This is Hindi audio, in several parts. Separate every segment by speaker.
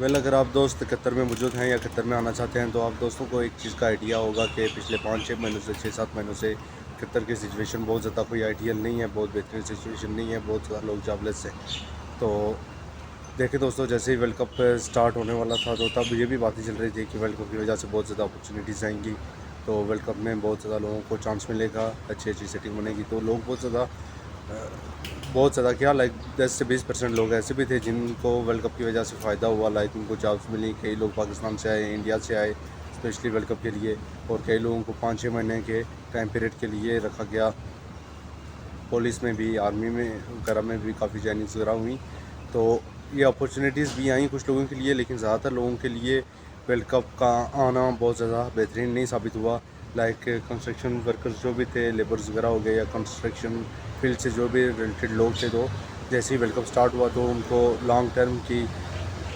Speaker 1: अगर आप दोस्त कतर में मौजूद हैं या कतर में आना चाहते हैं तो आप दोस्तों को एक चीज़ का आइडिया होगा कि पिछले 5-6 महीनों से 6-7 महीनों से कतर की सिचुएशन बहुत ज़्यादा कोई आइडियल नहीं है, बहुत बेहतरीन सिचुएशन नहीं है, बहुत ज़्यादा लोग जॉबलेस हैं। तो देखिए दोस्तों, जैसे ही वर्ल्ड कप स्टार्ट होने वाला था तो तब ये भी बातें चल रही थी कि वर्ल्ड कप की वजह से बहुत ज़्यादा अपॉर्चुनिटीज़ आएंगी, तो वर्ल्ड कप में बहुत ज़्यादा लोगों को चांस मिलेगा, अच्छी अच्छी सेटिंग बनेगी, तो लोग बहुत ज़्यादा क्या लाइक 10 से 20% लोग ऐसे भी थे जिनको वर्ल्ड कप की वजह से फ़ायदा हुआ, लाइक उनको जॉब्स मिली। कई लोग पाकिस्तान से आए, इंडिया से आए स्पेशली वर्ल्ड कप के लिए, और कई लोगों को 5-6 महीने के टाइम पीरियड के लिए रखा गया। पुलिस में भी, आर्मी में वगैरह में भी काफ़ी जॉइनिंग्स वगैरह हुई, तो ये अपॉर्चुनिटीज़ भी आई कुछ लोगों के लिए, लेकिन ज़्यादातर लोगों के लिए वर्ल्ड कप का आना बहुत ज़्यादा बेहतरीन नहीं साबित हुआ। लाइक कंस्ट्रक्शन वर्कर्स जो भी थे, लेबर्स वगैरह हो गए, या कंस्ट्रक्शन फील्ड से जो भी रिलेटेड लोग थे, तो जैसे ही वर्ल्ड कप स्टार्ट हुआ तो उनको लॉन्ग टर्म की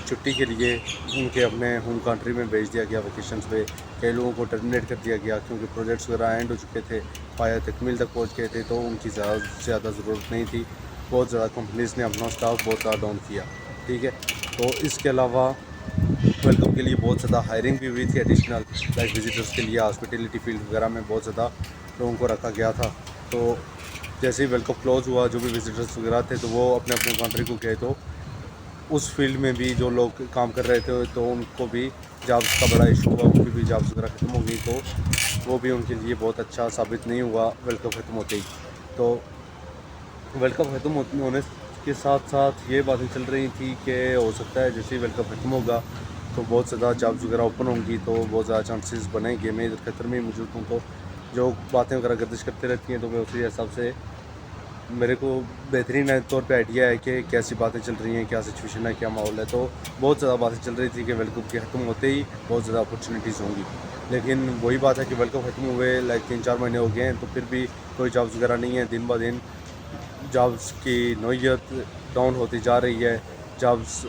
Speaker 1: छुट्टी के लिए उनके अपने होम कंट्री में भेज दिया गया वेकेशंस पे। कई लोगों को टर्मिनेट कर दिया गया क्योंकि प्रोजेक्ट्स वगैरह एंड हो चुके थे, पाया तकमील तक पहुंच गए थे, तो उनकी ज़्यादा ज़रूरत नहीं थी। बहुत ज़्यादा कंपनीज़ ने अपना स्टाफ बहुत ज़्यादा डाउन किया, ठीक है। तो इसके अलावा वर्ल्ड कप के लिए बहुत ज़्यादा हायरिंग भी हुई थी एडिशनल, लाइक विजिटर्स के लिए हॉस्पिटलिटी फील्ड वगैरह में बहुत ज़्यादा लोगों को रखा गया था। तो जैसे ही वर्ल्ड कप क्लोज हुआ, जो भी विजिटर्स वगैरह थे तो वो अपने अपने कंट्री को गए, तो उस फील्ड में भी जो लोग काम कर रहे थे तो उनको भी जॉब्स का बड़ा इशू हुआ, उनकी भी जॉब्स वगैरह ख़त्म हो गई, तो वो भी उनके लिए बहुत अच्छा साबित नहीं हुआ वर्ल्ड कप ख़त्म होते ही। तो वर्ल्ड कप ख़त्म होने के साथ साथ ये बातें चल रही थी कि हो सकता है जैसे ही वर्ल्ड कप ख़त्म होगा तो बहुत ज़्यादा जॉब्स वगैरह ओपन होंगी, तो बहुत ज़्यादा चांसेस बनेंगे। मैं इधर कतर में ही मौजूद हूँ, तो जो बातें वगैरह गर्दिश करते रहती हैं, तो मैं उसी हिसाब से मेरे को बेहतरीन तौर पे आइडिया है कि कैसी बातें चल रही हैं, क्या सिचुएशन है, क्या माहौल है। तो बहुत ज़्यादा बातें चल रही थी कि वर्ल्ड कप के ख़त्म होते ही बहुत ज़्यादा अपॉर्चुनिटीज़ होंगी, लेकिन वही बात है कि वर्ल्ड कप ख़त्म हुए लाइक 3-4 महीने हो गए हैं, तो फिर भी कोई जॉब्स वगैरह नहीं है। दिन ब दिन जॉब्स की नौयत डाउन होती जा रही है, जॉब्स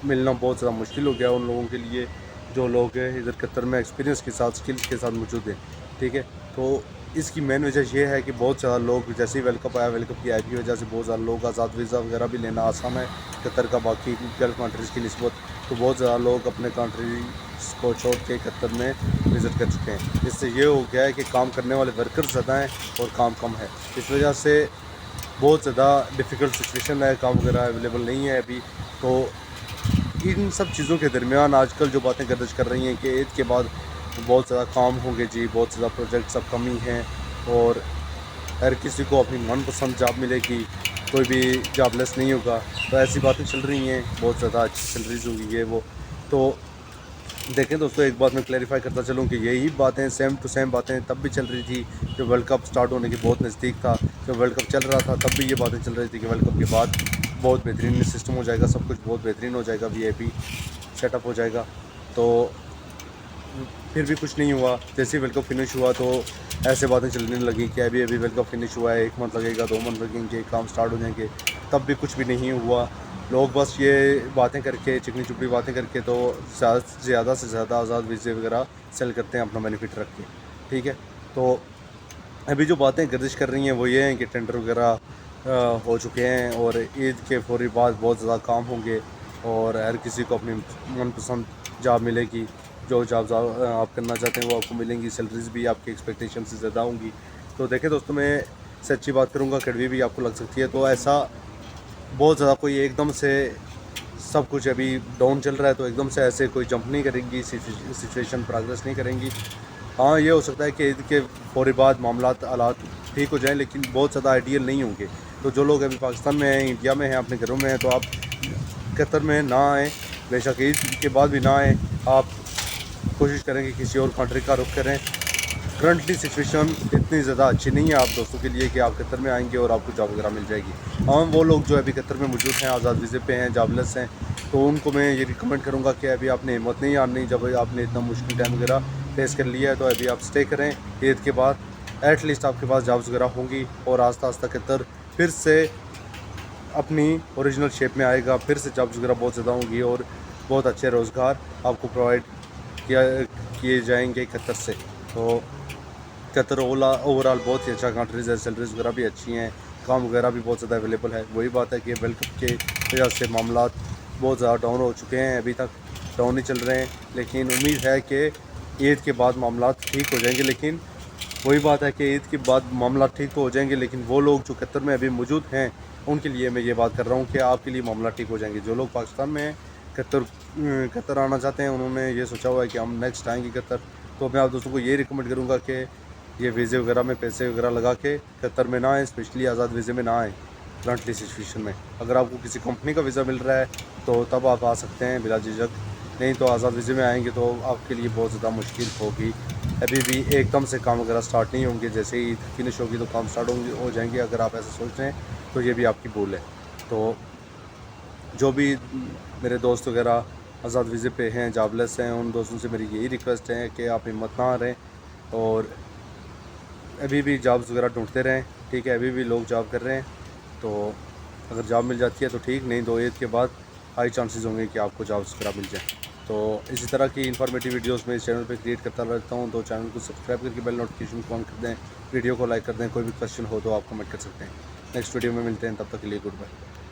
Speaker 1: मिलना बहुत ज़्यादा मुश्किल हो गया उन लोगों के लिए जो लोग इधर कतर में एक्सपीरियंस के साथ, स्किल्स के साथ मौजूद हैं, ठीक है। तो इसकी मेन वजह ये है कि बहुत ज़्यादा लोग, जैसे ही वर्ल्ड कप आया, वर्ल्ड कप की आई की वजह से बहुत ज़्यादा लोग आज़ाद वीज़ा वगैरह भी लेना आसान है कतर का बाकी गल्फ कंट्रीज़ की निस्बत, तो बहुत ज़्यादा लोग अपने कंट्रीज़ को छोड़ के कतर में विज़िट कर चुके हैं। इससे ये हो गया है कि काम करने वाले वर्कर्स ज़्यादा हैं और काम कम है। इस वजह से बहुत ज़्यादा डिफ़िकल्ट सिचुएशन है, काम वगैरह अवेलेबल नहीं है अभी। तो इन सब चीज़ों के दरमियान आजकल जो बातें गर्दिश कर रही हैं कि ईद के बाद बहुत ज़्यादा काम होंगे जी, बहुत ज़्यादा प्रोजेक्ट सब कम ही हैं, और हर किसी को अपनी मनपसंद जॉब मिलेगी, कोई भी जॉबलेस नहीं होगा। तो ऐसी बातें चल रही हैं, बहुत ज़्यादा अच्छी सैलरीज होगी ये वो। तो देखें दोस्तों, एक बात मैं क्लैरिफाई करता चलूँ कि यही बातें सेम टू सेम बातें तब भी चल रही थी जब वर्ल्ड कप स्टार्ट होने के बहुत नज़दीक था। जब वर्ल्ड कप चल रहा था तब भी ये बातें चल रही थी कि वर्ल्ड कप के बाद बहुत बेहतरीन सिस्टम हो जाएगा, सब कुछ बहुत बेहतरीन हो जाएगा, वीआईपी सेटअप हो जाएगा। तो फिर भी कुछ नहीं हुआ। जैसे ही वर्ल्ड कप फिनिश हुआ तो ऐसे बातें चलने लगी कि अभी अभी वर्ल्ड कप फिनिश हुआ है, 1 मंथ लगेगा, 2 मंथ लगेंगे, काम स्टार्ट हो जाएंगे, तब भी कुछ भी नहीं हुआ। लोग बस ये बातें करके, चिकनी चुपड़ी बातें करके, तो ज़्यादा से ज़्यादा आज़ाद वीज़े वगैरह सेल करते हैं अपना बेनिफिट रख के, ठीक है। तो अभी जो बातें गर्दिश कर रही हैं वो ये हैं कि टेंडर वगैरह हो चुके हैं और ईद के फौरी बाद बहुत ज़्यादा काम होंगे और हर किसी को अपनी मनपसंद जॉब मिलेगी। जो जॉब्स आप करना चाहते हैं वो आपको मिलेंगी, सैलरीज भी आपकी एक्सपेक्टेशन से ज़्यादा होंगी। तो देखें दोस्तों, मैं सच्ची बात करूँगा, कड़वी भी आपको लग सकती है। तो ऐसा बहुत ज़्यादा कोई एकदम से सब कुछ अभी डाउन चल रहा है तो एकदम से ऐसे कोई जंप नहीं करेंगी, सिचुएशन प्रोग्रेस नहीं करेंगी। हाँ, ये हो सकता है कि ईद के फौरी बाद मामलात हालात ठीक हो जाएं, लेकिन बहुत ज़्यादा आइडियल नहीं होंगे। तो जो लोग अभी पाकिस्तान में हैं, इंडिया में हैं, अपने घरों में हैं, तो आप कतर में ना आएँ, बेशक ईद के बाद भी ना आएँ। आप कोशिश करें कि किसी और कंट्री का रुख करें। करंटली सिचुएशन इतनी ज़्यादा अच्छी नहीं है आप दोस्तों के लिए कि आप कतर में आएंगे और आपको जॉब वगैरह मिल जाएगी। हम वो लोग जो अभी कतर में मौजूद हैं, आज़ाद वीज़े पे हैं, जॉबलेस हैं, तो उनको मैं ये रिकमेंड करूँगा कि अभी आपने हिम्मत नहीं हारनी। जब आपने इतना मुश्किल टाइम वगैरह फेस कर लिया है तो अभी आप स्टे करें। ईद के बाद एटलीस्ट आपके पास जॉब्स वगैरह होंगी और आस्ता आस्ता कतर फिर से अपनी ओरिजिनल शेप में आएगा, फिर से जॉब्स वगैरह बहुत ज़्यादा होंगी और बहुत अच्छे रोज़गार आपको प्रोवाइड किए जाएंगे कतर से। तो कतर ओवरऑल बहुत ही अच्छा कंट्रीज़ है, सैलरीज वगैरह भी अच्छी हैं, काम वगैरह भी बहुत ज़्यादा अवेलेबल है। वही बात है कि वर्ल्ड कप के वजह से मामलात बहुत ज़्यादा डाउन हो चुके हैं, अभी तक डाउन ही चल रहे हैं। लेकिन उम्मीद है कि ईद के बाद मामला ठीक हो जाएंगे। लेकिन वही बात है कि ईद के बाद मामला ठीक तो हो जाएंगे, लेकिन वो लोग जो कतर में अभी मौजूद हैं उनके लिए मैं ये बात कर रहा हूँ कि आपके लिए मामला ठीक हो जाएंगे। जो लोग पाकिस्तान में हैं, कतर आना चाहते हैं, उन्होंने ये सोचा हुआ है कि हम नेक्स्ट आएंगे कतर, तो मैं आप दोस्तों को ये रिकमेंड करूँगा कि ये वीज़े वगैरह में पैसे वगैरह लगा के कतर में ना आए, स्पेशली आज़ाद वीज़े में ना आए करंटली सिचुएशन में। अगर आपको किसी कंपनी का वीज़ा मिल रहा है तो तब आप आ सकते हैं बिला झिझक, नहीं तो आज़ाद वीज़े में आएंगे तो आपके लिए बहुत ज़्यादा मुश्किल होगी। अभी भी एकदम से काम वगैरह स्टार्ट नहीं होंगे, जैसे ही फिनिश होगी तो काम स्टार्ट हो जाएंगे। अगर आप ऐसा सोच रहे हैं तो ये भी आपकी भूल है। तो जो भी मेरे दोस्त वगैरह आज़ाद वीज़े पे हैं, जॉबलेस हैं, उन दोस्तों से मेरी यही रिक्वेस्ट है कि आप हिम्मत ना हारें और अभी भी जॉब्स वगैरह ढूंढते रहें। ठीक है, अभी भी लोग जॉब कर रहे हैं, तो अगर जॉब मिल जाती है तो ठीक, नहीं तो ईद के बाद हाई चांसेस होंगे कि आपको जॉब्स वगैरह मिल जाए। तो इसी तरह की इन्फॉर्मेटिव वीडियोस मैं इस चैनल पे क्रिएट करता रहता हूँ, तो चैनल को सब्सक्राइब करके बेल नोटिफिकेशन को ऑन कर दें, वीडियो को लाइक कर दें। कोई भी क्वेश्चन हो तो आप कमेंट कर सकते हैं। नेक्स्ट वीडियो में मिलते हैं, तब तक के लिए गुड बाय।